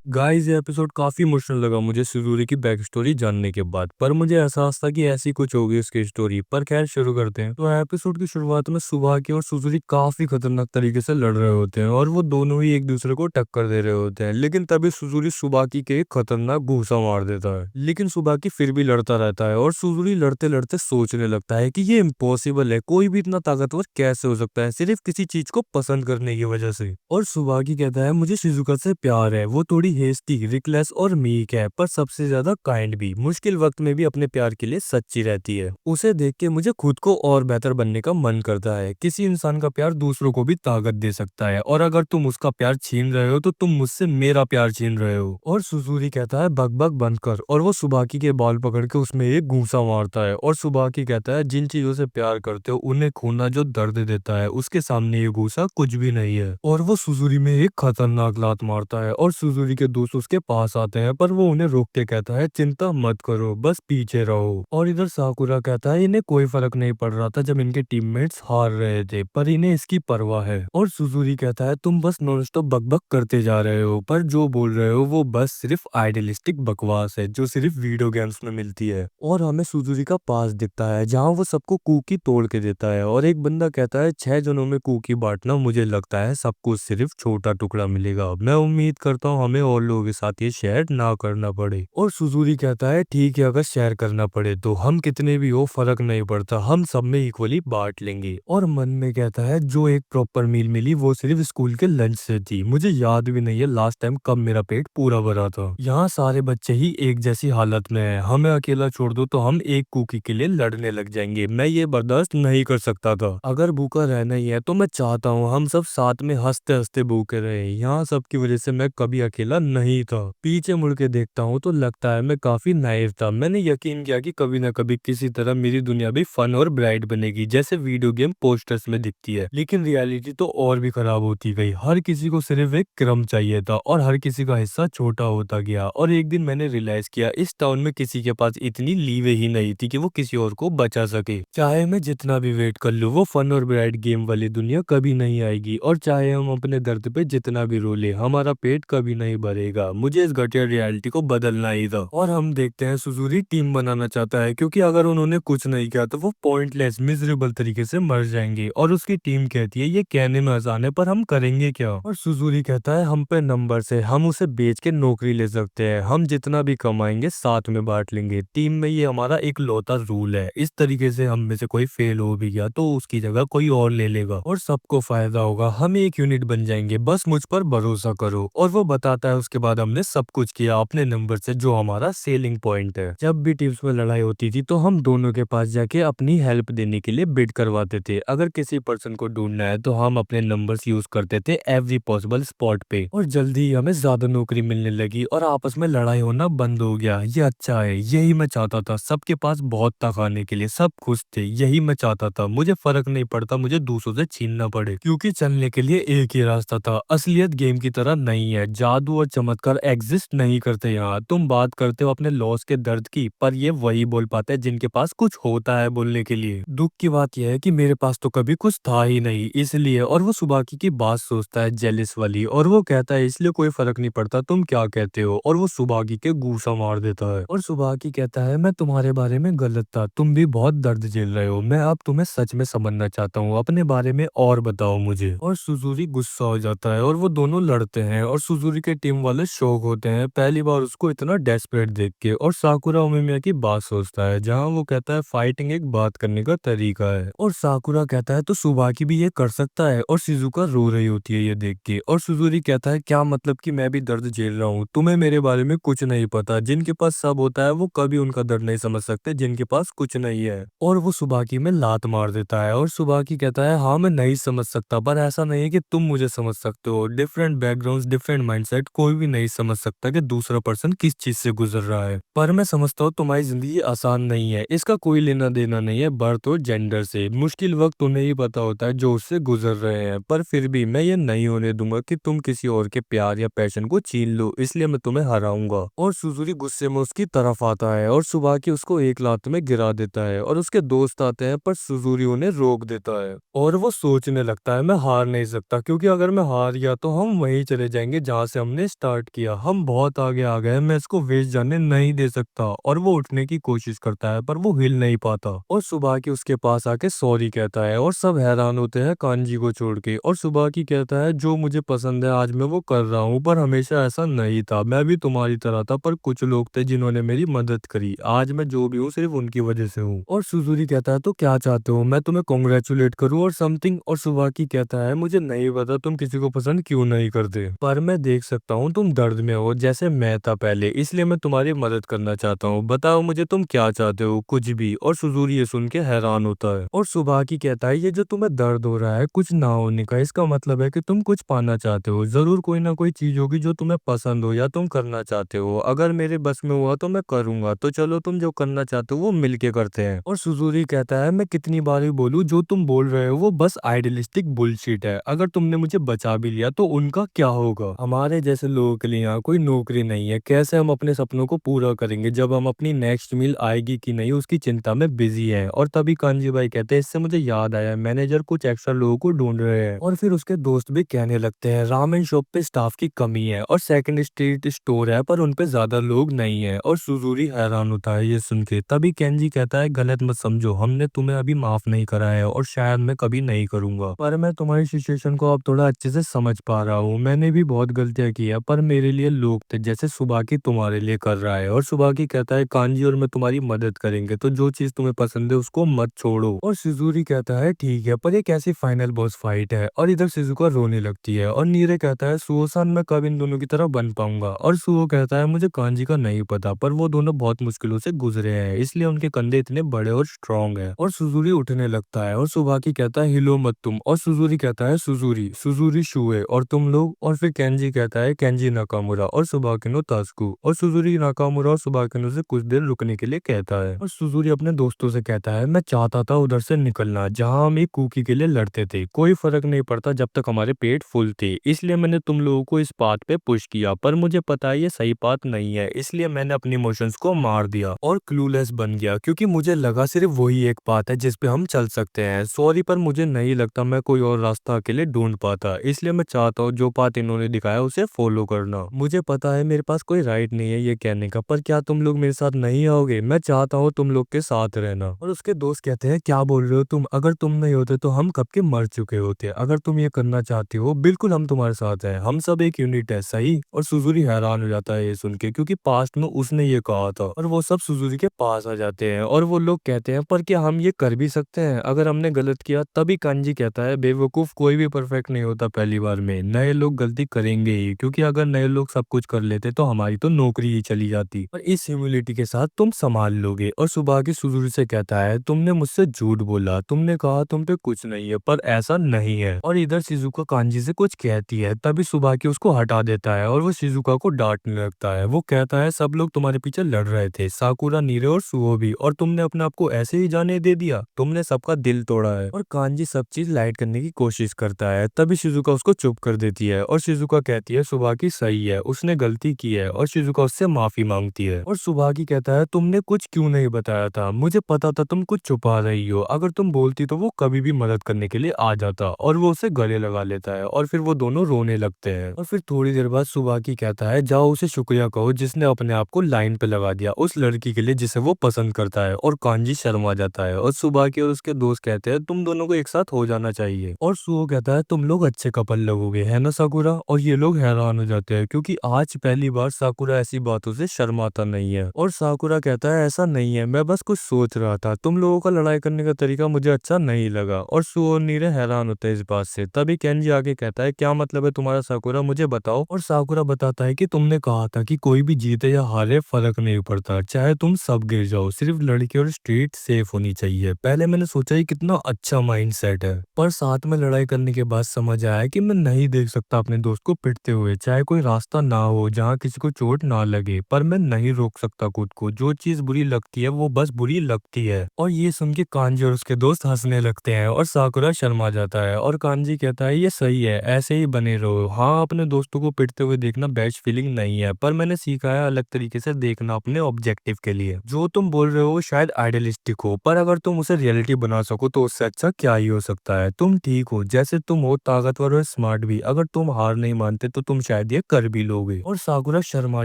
Guys ये episode काफी emotional लगा मुझे सुजुकी की बैक स्टोरी जानने के बाद। पर मुझे एहसास था कि ऐसी कुछ होगी उसकी स्टोरी। पर खैर शुरू करते हैं। तो एपिसोड की शुरुआत में सुबह और सुजुकी काफी खतरनाक तरीके से लड़ रहे होते हैं और वो दोनों ही एक दूसरे को टक्कर दे रहे होते हैं। लेकिन तभी सुजुकी सुबाकी के एक खतरनाक घूंसा मार देता है। लेकिन सुबाकी फिर भी लड़ता रहता है और सुजुकी लड़ते लड़ते सोचने लगता है कि ये इम्पॉसिबल है, कोई भी इतना ताकतवर कैसे हो सकता है सिर्फ किसी चीज को पसंद करने की वजह से। और सुबाकी कहता है मुझे शिजुका से प्यार है, वो थोड़ी हेस्टी, रिकलेस और मीक है पर सबसे ज्यादा काइंड भी। मुश्किल वक्त में भी अपने प्यार के लिए सच्ची रहती है। उसे देख के मुझे खुद को और बेहतर बनने का मन करता है। किसी इंसान का प्यार दूसरों को भी ताकत दे सकता है और अगर तुम उसका प्यार छीन रहे हो तो तुम मुझसे मेरा प्यार छीन रहे हो। और सुजुकी कहता है बक बक बंद कर, और वो सुबाकी के बाल पकड़ के उसमें एक घूंसा मारता है। और सुबाकी कहता है जिन चीजों से प्यार करते हो उन्हें खोना जो दर्द देता है उसके सामने ये घूंसा कुछ भी नहीं है। और वो सुजुकी में एक खतरनाक लात मारता है और सुजुकी के दोस्त उसके पास आते हैं पर वो उन्हें रोक के कहता है चिंता मत करो, बस पीछे रहो। और इधर साकुरा कहता है इन्हें कोई फर्क नहीं पड़ रहा था जब इनके टीममेट्स हार रहे थे, पर इन्हें इसकी परवाह है। और सुजुकी कहता है तुम बस नॉन स्टॉप बकबक करते जा रहे हो, पर जो बोल रहे हो वो बस सिर्फ आइडियलिस्टिक बकवास है जो सिर्फ वीडियो गेम्स में मिलती है। और हमें सुजुकी का पास दिखता है जहाँ वो सबको कुकी तोड़ के देता है। और एक बंदा कहता है 6 जनों में कुकी बांटना, मुझे लगता है सबको सिर्फ छोटा टुकड़ा मिलेगा। मैं उम्मीद करता हूँ हमें और लोगों के साथ ये शेयर ना करना पड़े। और सुजुकी कहता है ठीक है, अगर शेयर करना पड़े तो हम कितने भी हो फर्क नहीं पड़ता, हम सब में इक्वली बांट लेंगे। और मन में कहता है जो एक प्रॉपर मील मिली वो सिर्फ स्कूल के लंच से थी, मुझे याद भी नहीं है लास्ट टाइम कब मेरा पेट पूरा भरा था। यहाँ सारे बच्चे ही एक जैसी हालत में है, हमें अकेला छोड़ दो तो हम एक कुकी के लिए लड़ने लग जाएंगे। मैं ये बर्दाश्त नहीं कर सकता था। अगर भूखा रहना ही है तो मैं चाहता हूँ हम सब साथ में हंसते हंसते भूखे रहे। यहाँ सबकी वजह से मैं कभी अकेला नहीं था। पीछे मुड़ के देखता हूँ तो लगता है मैं काफी नाइव था। मैंने यकीन किया कि कभी ना कभी किसी तरह मेरी दुनिया भी फन और ब्राइट बनेगी जैसे वीडियो गेम पोस्टर्स में दिखती है। लेकिन रियलिटी तो और भी खराब होती गई। हर किसी को सिर्फ एक क्रम चाहिए था और हर किसी का हिस्सा छोटा होता गया। और एक दिन मैंने रियलाइज किया इस टाउन में किसी के पास इतनी लीवे ही नहीं थी कि वो किसी और को बचा सके। चाहे मैं जितना भी वेट कर लूं वो फन और ब्राइट गेम वाली दुनिया कभी नहीं आएगी। और चाहे हम अपने दर्द पे जितना भी रोले हमारा पेट कभी नहीं भरेगा। मुझे इस घटिया रियलिटी को बदलना ही था। और हम देखते हैं सुजुकी टीम बनाना चाहता है क्योंकि अगर उन्होंने कुछ नहीं किया तो वो पॉइंटलेस मिजरेबल तरीके से मर जाएंगे। और उसकी टीम कहती है ये कहने में आसान है पर हम करेंगे क्या। और सुजुकी कहता है हम पे नंबर से, हम उसे बेच के नौकरी ले सकते हैं, हम जितना भी कमाएंगे साथ में बांट लेंगे। टीम में ये हमारा एक लौता रूल है, इस तरीके से हम में से कोई फेल हो भी गया तो उसकी जगह कोई और ले लेगा और सबको फायदा होगा। हम एक यूनिट बन जाएंगे, बस मुझ पर भरोसा करो। और वो बताता है उसके बाद हमने सब कुछ किया अपने नंबर से जो हमारा सेलिंग पॉइंट है। जब भी टीम्स में लड़ाई होती थी तो हम दोनों के पास जाके अपनी हेल्प देने के लिए बिड करवाते थे। अगर किसी पर्सन को ढूंढना है तो हम अपने नंबर्स यूज करते थे एवरी पॉसिबल स्पॉट पे। और जल्दी ही हमें ज्यादा नौकरी मिलने लगी और आपस में लड़ाई होना बंद हो गया। ये अच्छा है, यही मैं चाहता था। सबके पास बहुत था खाने के लिए, सब खुश थे, यही मैं चाहता था। मुझे फर्क नहीं पड़ता मुझे दूसरों से छीनना पड़े क्योंकि चलने के लिए एक ही रास्ता था। असलियत गेम की तरह नहीं है, जादू और चमत्कार एग्जिस्ट नहीं करते यहाँ। तुम बात करते हो अपने लॉस के दर्द की, पर ये वही बोल पाते हैं जिनके पास कुछ होता है बोलने के लिए। दुख की बात यह है कि मेरे पास तो कभी कुछ था ही नहीं इसलिए। और वो सुबाकी की बात सोचता है जेलिस वाली, और वो कहता है इसलिए कोई फर्क नहीं पड़ता तुम क्या कहते हो। और वो सुबाकी के घूंसा मार देता है। और सुबाकी कहता है मैं तुम्हारे बारे में गलत था, तुम भी बहुत दर्द झेल रहे हो, मैं अब तुम्हें सच में समझना चाहता हूँ, अपने बारे में और बताओ मुझे। और सुजुकी गुस्सा हो जाता है और वो दोनों लड़ते हैं और सुजुकी के टीम वाले शौक होते हैं पहली बार उसको इतना डेस्परेट देख के। और साकुरा उमिमिया की बात सोचता है जहाँ वो कहता है फाइटिंग एक बात करने का तरीका है। और साकुरा कहता है तो सुबाकी भी ये कर सकता है। और शिजुका रो रही होती है ये देख के। और सुजुकी कहता है क्या मतलब कि मैं भी दर्द झेल रहा हूँ, तुम्हें मेरे बारे में कुछ नहीं पता। जिनके पास सब होता है वो कभी उनका दर्द नहीं समझ सकते जिनके पास कुछ नहीं है। और वो सुबाकी में लात मार देता है। और सुबाकी कहता है हाँ मैं नहीं समझ सकता, पर ऐसा नहीं है कि तुम मुझे समझ सकते हो। डिफरेंट बैकग्राउंड, डिफरेंट माइंडसेट, कोई भी नहीं समझ सकता कि दूसरा पर्सन किस चीज से गुजर रहा है। पर मैं समझता हूँ तुम्हारी जिंदगी आसान नहीं है, इसका कोई लेना देना नहीं है बर्थ और जेंडर से। मुश्किल वक्त उन्हें ही पता होता है जो उससे गुजर रहे हैं। पर फिर भी मैं ये नहीं होने दूंगा कि तुम किसी और के प्यार या पैशन को छीन लो, इसलिए मैं तुम्हें हराऊंगा। और सुजुकी गुस्से में उसकी तरफ आता है और सुबाकी उसको एक लात में गिरा देता है। और उसके दोस्त आते हैं पर सुजुकी उन्हें रोक देता है। और वो सोचने लगता है मैं हार नहीं सकता क्योंकि अगर मैं हार गया तो हम वहीं चले जाएंगे जहां से हमने स्टार्ट किया। हम बहुत आगे आ गए, मैं इसको वेस्ट जाने नहीं दे सकता। और वो उठने की कोशिश करता है पर वो हिल नहीं पाता और सुबह की उसके पास आके सॉरी कहता है और सब हैरान होते हैं कांजी को छोड़ के। और सुबह की कहता है जो मुझे पसंद है आज मैं वो कर रहा हूँ, पर हमेशा ऐसा नहीं था, मैं भी तुम्हारी तरह था पर कुछ लोग थे जिन्होंने मेरी मदद करी। आज मैं जो भी हूँ सिर्फ उनकी वजह से हूँ। और सुजुरी कहता है तो क्या चाहते हो, मैं तुम्हें कॉन्ग्रेचुलेट करूँ और समथिंग। और सुबह की कहता है मुझे नहीं पता तुम किसी को पसंद क्यों नहीं करते, पर मैं देख सकता हूँ तुम दर्द में हो जैसे मैं था पहले, इसलिए मैं तुम्हारी मदद करना चाहता हूँ। बताओ मुझे तुम क्या चाहते हो, कुछ भी। और सुजुरी ये सुन के हैरान होता है। और सुबह की कहता है ये जो तुम्हें दर्द हो रहा है कुछ ना होने का, इसका मतलब है कि तुम कुछ पाना चाहते हो। जरूर कोई ना कोई चीज होगी जो तुम्हें पसंद हो या तुम करना चाहते हो। अगर मेरे बस में हुआ तो मैं करूंगा, तो चलो तुम जो करना चाहते हो वो मिलके करते हैं। और सुजुरी कहता है मैं कितनी बार ही बोलूं, जो तुम बोल रहे हो वो बस आइडियलिस्टिक बुलशिट है। अगर तुमने मुझे बचा भी लिया तो उनका क्या होगा। हमारे जैसे लोगों के लिए यहाँ कोई नौकरी नहीं है, कैसे हम अपने सपनों को पूरा करेंगे जब हम अपनी नेक्स्ट मील आएगी कि नहीं उसकी चिंता में बिजी है। और तभी कांजी भाई कहते हैं इससे मुझे याद आया मैनेजर कुछ एक्स्ट्रा लोगों को ढूंढ रहे हैं। और फिर उसके दोस्त भी कहने लगते हैं रामेन शॉप पे स्टाफ की कमी है और सेकंड स्ट्रीट स्टोर है पर उनपे ज्यादा लोग नहीं है। और सुजुरी हैरान होता है ये सुन के। तभी केंजी कहता है गलत मत समझो, हमने तुम्हें अभी माफ नहीं करा है और शायद मैं कभी नहीं करूंगा, पर मैं तुम्हारी सिचुएशन को अब थोड़ा अच्छे से समझ पा रहा हूँ। मैंने भी बहुत गलतियां की है पर मेरे लिए लोग थे जैसे सुबह की तुम्हारे लिए कर रहा है। और सुबह की कहता है कांजी और मैं तुम्हारी मदद करेंगे, तो जो चीज तुम्हें पसंद है उसको मत छोड़ो। और शिजुरी कहता है ठीक है, पर ये कैसी फाइनल बॉस फाइट है। और इधर शिजुका रोने लगती है और नीरे कहता है सुओसान मैं कब इन दोनों की तरह बन पाऊंगा। और सुओ कहता है मुझे कांजी का नहीं पता, पर वो दोनों बहुत मुश्किलों से गुजरे हैं इसलिए उनके कंधे इतने बड़े और स्ट्रांग है। और सुजुरी उठने लगता है और सुबह की कहता है हिलो मत तुम। और सुजुरी कहता है सुजुरी सुजुरी शुए और तुम लोग। और फिर केंजी कहता है केंजी नाकामुरा और सुबाकिनो तास्कु। और सुजुरी नाकामुरा और सुबाकिनो से कुछ देर रुकने के लिए कहता है। और सुजुरी अपने दोस्तों से कहता है मैं चाहता था उधर से निकलना जहां हम एक कुकी के लिए लड़ते थे, कोई फर्क नहीं पड़ता जब तक हमारे पेट फुल थे, इसलिए मैंने तुम लोगों को इस बात पे पुश किया, पर मुझे पता है ये सही बात नहीं है, इसलिए मैंने अपनी इमोशंस को मार दिया और क्लूलेस बन गया क्योंकि मुझे लगा सिर्फ वही एक बात है जिस पे हम चल सकते हैं। सॉरी पर मुझे नहीं लगता मैं कोई और रास्ता अकेले ढूंढ पाता, इसलिए मैं चाहता हूँ जो बात इन्होंने दिखाया उसे फॉलो करना। मुझे पता है मेरे पास कोई राइट नहीं है ये कहने का, पर क्या तुम लोग मेरे साथ नहीं आओगे, मैं चाहता हूँ तुम लोग के साथ रहना। और उसके दोस्त कहते हैं क्या बोल रहे हो तुम, अगर तुम नहीं होते तो हम कब के मर चुके होते, अगर तुम ये करना चाहते हो बिल्कुल हम तुम्हारे साथ हैं, हम सब एक यूनिट है सही। और सुजुरी हैरान हो जाता है ये सुन के क्योंकि पास्ट में उसने ये कहा था। और वो सब सुजुरी के पास आ जाते हैं और वो लोग कहते हैं पर क्या हम ये कर भी सकते हैं अगर हमने गलत किया। तभी कांजी कहता है बेवकूफ कोई भी परफेक्ट नहीं होता पहली बार में, नए लोग गलती करेंगे ही, क्योंकि अगर नए लोग सब कुछ कर लेते तो हमारी तो नौकरी ही चली जाती, और इस ह्यूमिलिटी के साथ तुम संभाल लोगे। और सुबह की सुजुरी से कहता है तुमने मुझसे झूठ बोला, तुमने कहा तुम पे कुछ नहीं है पर ऐसा नहीं है। और इधर शिजुका कांजी से कुछ कहती है तभी सुबह की उसको हटा देता है और वो शिजुका को डांटने लगता है। वो कहता है सब लोग तुम्हारे पीछे लड़ रहे थे, साकुरा नीरे और सुओ भी, और तुमने अपने आप को ऐसे ही जाने दे दिया, तुमने सबका दिल तोड़ा है। और कांजी सब चीज लाइट करने की कोशिश करता है तभी शिजुका उसको चुप कर देती है और शिजुका कहती है सुबह की सही है, उसने गलती की है। और शिजुका उससे माफी मांगती है और सुबह की कहता है तुमने कुछ क्यों नहीं बताया था, मुझे पता था तुम कुछ छुपा रही हो, अगर तुम बोलती तो वो कभी भी मदद करने के लिए आ जाता। और वो उसे गले लगा लेता है और फिर वो दोनों रोने लगते हैं। और फिर थोड़ी देर बाद सुबह की कहता है जाओ उसे शुक्रिया कहो जिसने अपने आप को लाइन पे लगा दिया उस लड़की के लिए जिसे वो पसंद करता है। और कांजी शर्मा जाता है और सुबह की और उसके दोस्त कहते हैं तुम दोनों को एक साथ हो जाना चाहिए। और सुओ कहता है तुम लोग अच्छे कपल लगोगे है ना साकुरा। और ये लोग हैरान हो जाते हैं क्योंकि आज पहली बार साकुरा ऐसी बातों से शर्माता नहीं है। और साकुरा कहता है ऐसा नहीं है, मैं बस कुछ सोच रहा था, तुम लोगों का लड़ाई करने का तरीका मुझे अच्छा नहीं लगा। और सुओ और नीरे हैरान होते हैं इस बात से। तभी केंजी आगे कहता है क्या मतलब है तुम्हारा साकुरा, मुझे बताओ। और साकुरा बताता है कि तुमने कहा था कि कोई भी जीते या हारे फर्क नहीं पड़ता, चाहे तुम सब गिर जाओ, सिर्फ लड़की और स्ट्रीट सेफ होनी चाहिए। पहले मैंने सोचा ये कितना अच्छा माइंड सेट है, पर साथ में लड़ाई करने के बाद समझ आया कि मैं नहीं देख सकता अपने दोस्त को पिटते हुए, चाहे कोई रास्ता ना हो जहाँ किसी को चोट ना लगे, पर मैं नहीं रोक सकता खुद को, जो चीज बुरी लगती है वो बस बुरी लगती है। और ये सुन के कांजी और उसके दोस्त हंसने लगते हैं और साकुरा शर्मा जाता है। और कांजी कहता है ये सही है, ऐसे ही बने रहो। हाँ अपने दोस्तों को पिटते हुए देखना बेस्ट फीलिंग नहीं है, पर मैंने सीखा है अलग तरीके से देखना अपने ऑब्जेक्टिव के लिए। जो तुम बोल रहे हो शायद आइडियलिस्टिक हो, पर अगर तुम उसे रियलिटी बना सको तो उससे अच्छा क्या ही हो सकता है। तुम ठीक हो जैसे तुम हो, ताकतवर और स्मार्ट भी, अगर तुम हार नहीं मानते तो तुम शायद शायद ये कर भी लोगे। और साकुरा शर्मा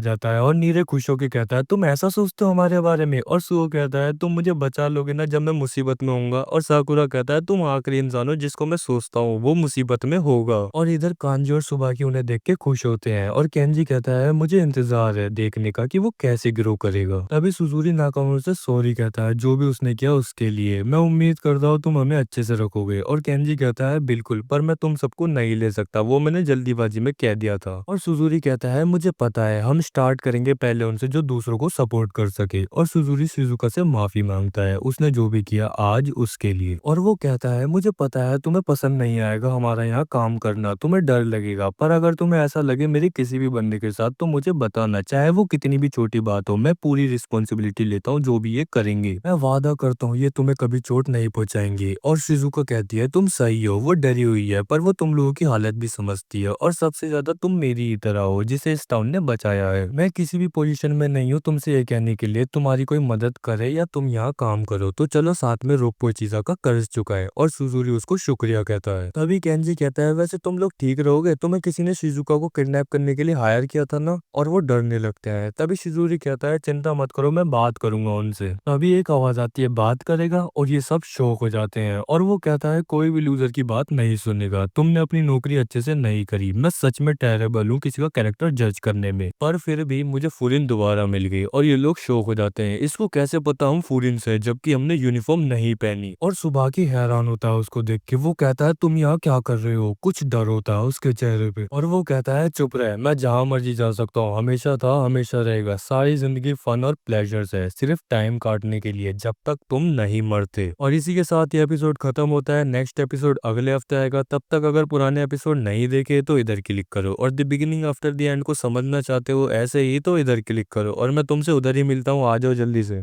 जाता है और नीरे खुश होकर कहता है तुम ऐसा सोचते हो हमारे बारे में। और सुहो कहता है तुम मुझे बचा लोगे ना जब मैं मुसीबत में होऊंगा। और साकुरा कहता है तुम आखिरी इंसान हो जिसको मैं सोचता हूँ वो मुसीबत में होगा। और इधर कांजी और सुबाकी उन्हें देख के खुश होते हैं और केंजी कहता है मुझे इंतजार है देखने का कि वो कैसे ग्रो करेगा। तभी सुजुरी नाकामोटो से सॉरी कहता है जो भी उसने किया उसके लिए। मैं उम्मीद करता हूँ तुम हमें अच्छे से रखोगे। और केंजी कहता है बिल्कुल, पर मैं तुम सबको नहीं ले सकता, वो मैंने जल्दीबाजी में कह दिया था। और सुजुरी कहता है मुझे पता है, हम स्टार्ट करेंगे पहले उनसे जो दूसरों को सपोर्ट कर सके। और सुजुरी शिजुका से माफी मांगता है उसने जो भी किया आज उसके लिए। और वो कहता है मुझे पता है तुम्हें पसंद नहीं आएगा हमारा यहाँ काम करना, तुम्हें डर लगेगा, पर अगर तुम्हें ऐसा लगे मेरे किसी भी बंदे के साथ तो मुझे बताना, चाहे वो कितनी भी छोटी बात हो, मैं पूरी रिस्पॉन्सिबिलिटी लेता हूँ जो भी ये करेंगे। मैं वादा करता हूँ ये तुम्हें कभी चोट नहीं पहुंचाएंगे। और शिजुका कहती है तुम सही हो, वो डरी हुई है पर वो तुम लोगों की हालत भी समझती है और सबसे ज्यादा तुम मेरी ही तरह हो जिसे इस टाउन ने बचाया है। मैं किसी भी पोजीशन में नहीं हूँ तुमसे ये कहने के लिए तुम्हारी कोई मदद करे या तुम यहाँ काम करो, तो चलो साथ में रोप्पोचीजा का कर्ज चुकाए। और सुजुरी उसको शुक्रिया कहता है। तभी केंजी कहता है वैसे तुम लोग ठीक रहोगे, तुम्हें किसी ने शिजुका को किडनैप करने के लिए हायर किया था ना। और वो डरने लगते हैं। तभी शिजुरी कहता है चिंता मत करो मैं बात करूंगा उनसे। तभी एक आवाज आती है बात करेगा और ये सब शौक हो जाते हैं। और वो कहता है कोई भी लूजर की बात नहीं सुनेगा, तुमने अपनी नौकरी अच्छे से नहीं करी, मैं सच में टेरेबल हूँ किसी का कैरेक्टर जज करने में, पर फिर भी मुझे फूरिन दोबारा मिल गई। और ये लोग शौक हो जाते हैं इसको कैसे पता हम फूरिन से जबकि हमने यूनिफॉर्म नहीं पहनी। और सुबह की हैरान होता है उसको देख के। वो कहता है तुम यहाँ क्या कर रहे हो, कुछ डर होता है उसके चेहरे पे। और वो कहता है चुप रहे, मैं जहां मर्जी जा सकता हूँ, हमेशा था हमेशा रहेगा, सारी जिंदगी फन और प्लेजर्स है, सिर्फ टाइम काटने के लिए जब तक तुम नहीं मरते। और इसी के साथ ये एपिसोड खत्म होता है। नेक्स्ट एपिसोड अगले हफ्ते आएगा, तब तक अगर पुराने एपिसोड नहीं देखे तो इधर क्लिक करो, और the beginning after the end को समझना चाहते हो ऐसे ही तो इधर क्लिक करो, और मैं तुमसे उधर ही मिलता हूँ, आ जाओ जल्दी से।